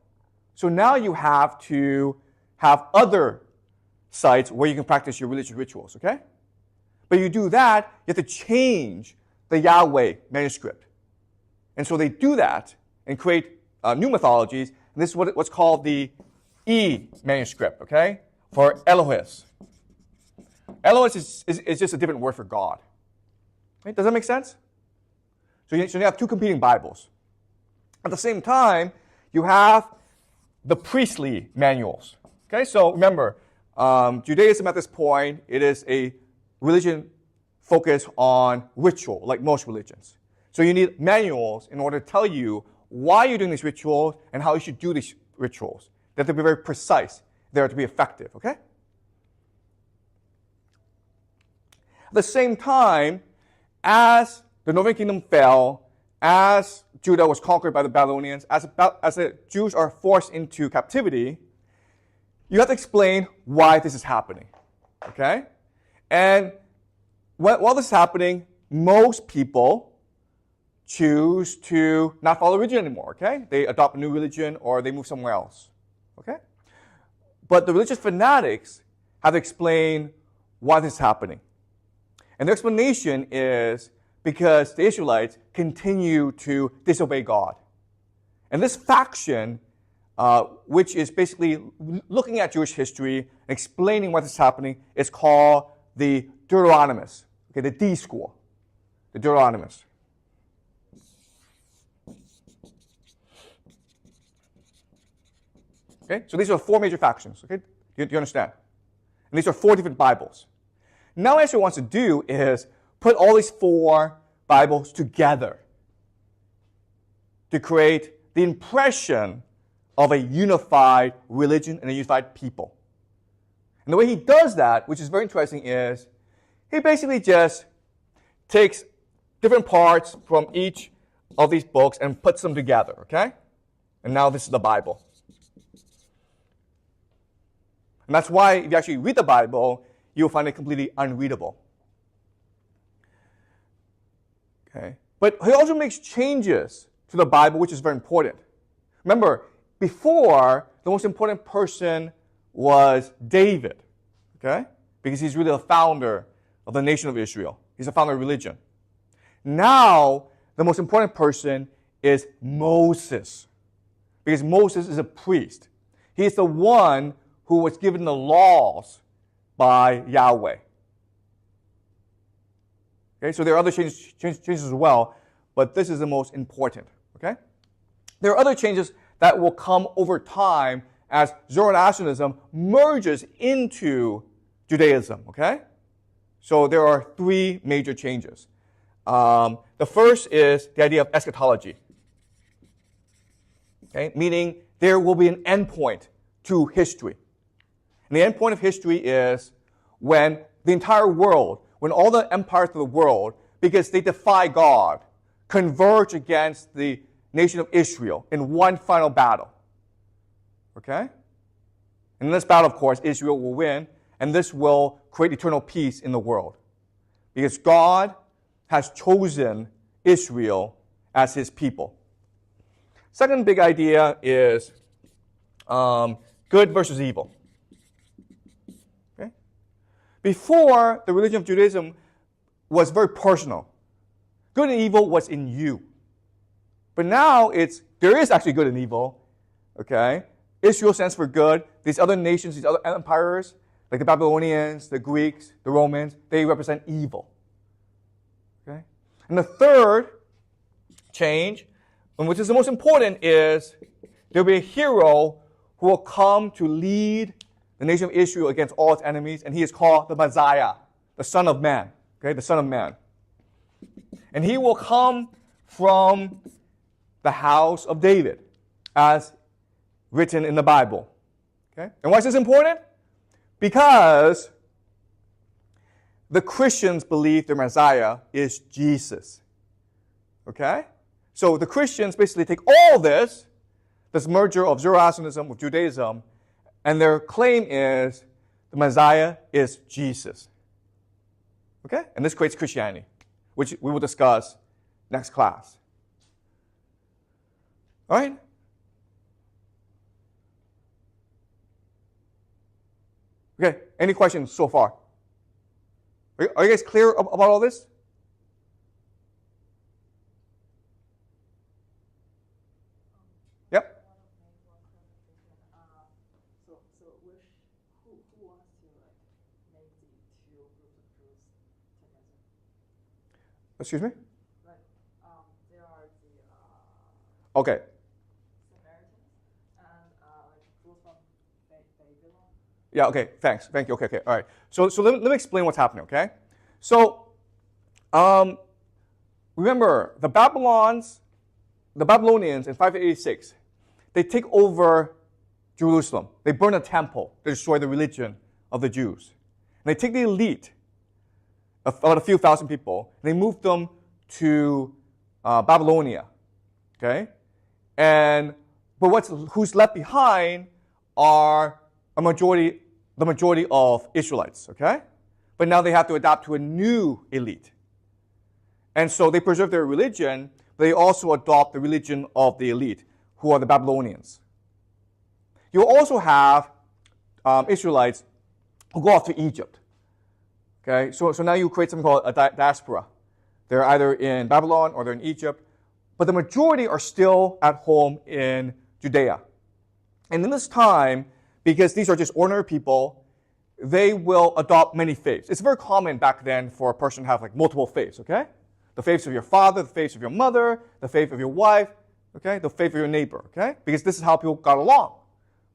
So now you have to have other sites where you can practice your religious rituals, okay? But you do that, you have to change the Yahweh manuscript. And so they do that and create new mythologies, and this is what's called the E manuscript, okay? For Elohis. Elohis is just a different word for God. Right? Does that make sense? So you have 2 competing Bibles. At the same time, you have the priestly manuals. Okay, so remember, Judaism at this point, it is a religion focused on ritual, like most religions. So you need manuals in order to tell you why you're doing these rituals and how you should do these rituals. They have to be very precise. They are to be effective, okay? At the same time, as the northern kingdom fell, as Judah was conquered by the Babylonians, as the Jews are forced into captivity, you have to explain why this is happening, okay? And while this is happening, most people choose to not follow religion anymore, okay? They adopt a new religion or they move somewhere else, okay? But the religious fanatics have explained why this is happening. And their explanation is because the Israelites continue to disobey God. And this faction, which is basically looking at Jewish history and explaining what is happening, is called the Deuteronomists, okay, the D school, the Deuteronomists. Okay, so these are 4 major factions. Okay, do you understand? And these are 4 different Bibles. Now, what Ezra wants to do is put all these 4 Bibles together to create the impression of a unified religion and a unified people. And the way he does that, which is very interesting, is he basically just takes different parts from each of these books and puts them together, okay? And now this is the Bible. And that's why if you actually read the Bible, you'll find it completely unreadable. Okay? But he also makes changes to the Bible, which is very important. Remember, before, the most important person was David, okay? Because he's really the founder of the nation of Israel. He's the founder of religion. Now, the most important person is Moses, because Moses is a priest. He is the one who was given the laws by Yahweh. Okay, so there are other changes as well, but this is the most important. Okay? There are other changes that will come over time as Zoroastrianism merges into Judaism. Okay? So there are 3 major changes. The first is the idea of eschatology. Okay? Meaning there will be an endpoint to history. And the endpoint of history is when the entire world, when all the empires of the world, because they defy God, converge against the nation of Israel in one final battle. Okay? And in this battle, of course, Israel will win, and this will create eternal peace in the world. Because God has chosen Israel as his people. Second big idea is good versus evil. Okay? Before, the religion of Judaism was very personal. Good and evil was in you. But now there is actually good and evil. Okay? Israel stands for good. These other nations, these other empires, like the Babylonians, the Greeks, the Romans, they represent evil. Okay? And the third change, and which is the most important, is there will be a hero who will come to lead the nation of Israel against all its enemies, and he is called the Messiah, the Son of Man. Okay, the Son of Man. And he will come from the house of David, as written in the Bible. Okay? And why is this important? Because the Christians believe their Messiah is Jesus. Okay? So the Christians basically take all this merger of Zoroastrianism with Judaism, and their claim is the Messiah is Jesus. Okay? And this creates Christianity, which we will discuss next class. All right? Okay, any questions so far? Are you guys clear about all this? Yep. So who wants to make the 2 groups of Jews together? Excuse me? Like there are the Okay. Samaritans and like Jews from Babylon. Yeah, okay, thanks. Thank you. Okay, all right. So let me explain what's happening, okay? So, remember, the Babylonians in 586, they take over Jerusalem. They burn a temple. They destroy the religion of the Jews. And they take the elite, about a few thousand people, and they move them to Babylonia, okay? But who's left behind are the majority of Israelites, okay? But now they have to adapt to a new elite. And so they preserve their religion, but they also adopt the religion of the elite, who are the Babylonians. You also have Israelites who go off to Egypt. Okay, so now you create something called a diaspora. They're either in Babylon or they're in Egypt, but the majority are still at home in Judea. And in this time, because these are just ordinary people, they will adopt many faiths. It's very common back then for a person to have like multiple faiths, okay? The faiths of your father, the faiths of your mother, the faith of your wife, okay? The faith of your neighbor, okay? Because this is how people got along,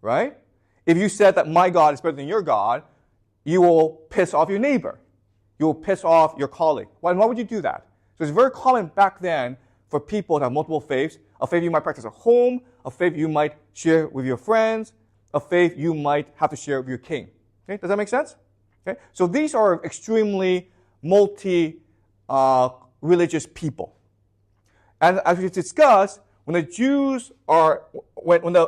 right? If you said that my God is better than your God, you will piss off your neighbor. You will piss off your colleague. Why would you do that? So it's very common back then for people to have multiple faiths. A faith you might practice at home, a faith you might share with your friends, a faith you might have to share with your king. Okay? Does that make sense? Okay? So these are extremely multi-religious people. And as we discussed, when the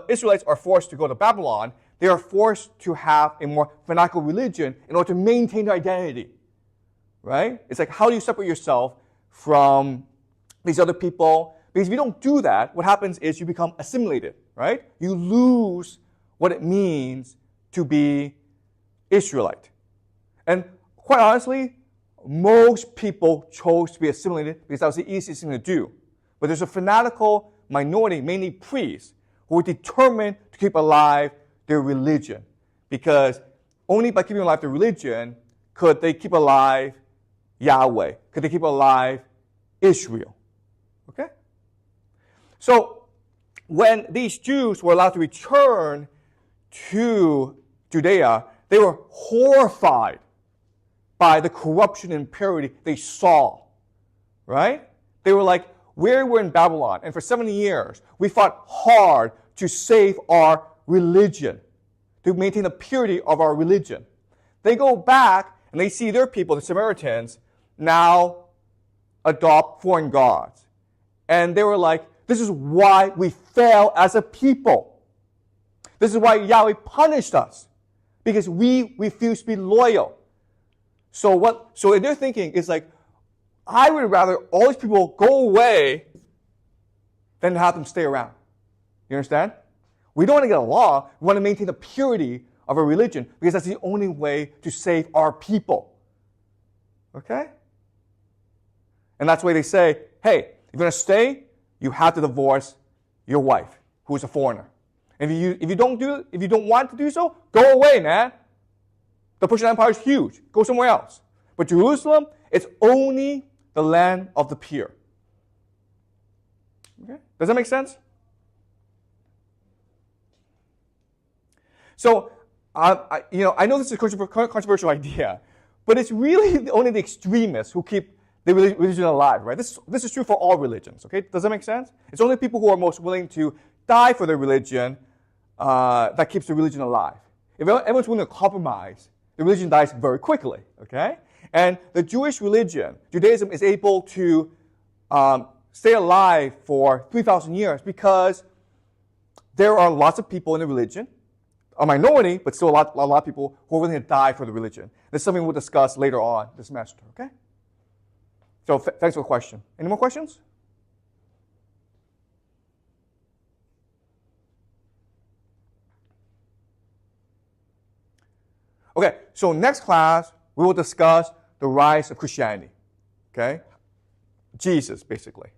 Israelites are forced to go to Babylon, they are forced to have a more fanatical religion in order to maintain their identity. Right? It's like, how do you separate yourself from these other people? Because if you don't do that, what happens is you become assimilated, right? You lose what it means to be Israelite. And quite honestly, most people chose to be assimilated because that was the easiest thing to do. But there's a fanatical minority, mainly priests, who were determined to keep alive their religion. Because only by keeping alive their religion could they keep alive Yahweh, could they keep alive Israel. Okay? So when these Jews were allowed to return to Judea, they were horrified by the corruption and impurity they saw. Right? They were like, we were in Babylon, and for 70 years, we fought hard to save our religion, to maintain the purity of our religion. They go back and they see their people, the Samaritans, now adopt foreign gods. And they were like, this is why we fail as a people. This is why Yahweh punished us, because we refuse to be loyal. So in their thinking is like, I would rather all these people go away than have them stay around. You understand? We don't want to get along. We want to maintain the purity of our religion because that's the only way to save our people. Okay? And that's why they say, hey, if you're going to stay, you have to divorce your wife, who is a foreigner. And if you don't want to do so, go away, man. The Persian Empire is huge. Go somewhere else. But Jerusalem, it's only the land of the pure. Okay? Does that make sense? So, I know this is a controversial idea, but it's really only the extremists who keep the religion alive, right? This is true for all religions, okay? Does that make sense? It's only people who are most willing to die for their religion that keeps the religion alive. If everyone's willing to compromise, the religion dies very quickly, okay? And the Jewish religion, Judaism, is able to stay alive for 3,000 years because there are lots of people in the religion, a minority, but still a lot of people who are willing to die for the religion. This is something we'll discuss later on this semester, okay? So thanks for the question. Any more questions? Okay, so next class, we will discuss the rise of Christianity, okay? Jesus, basically.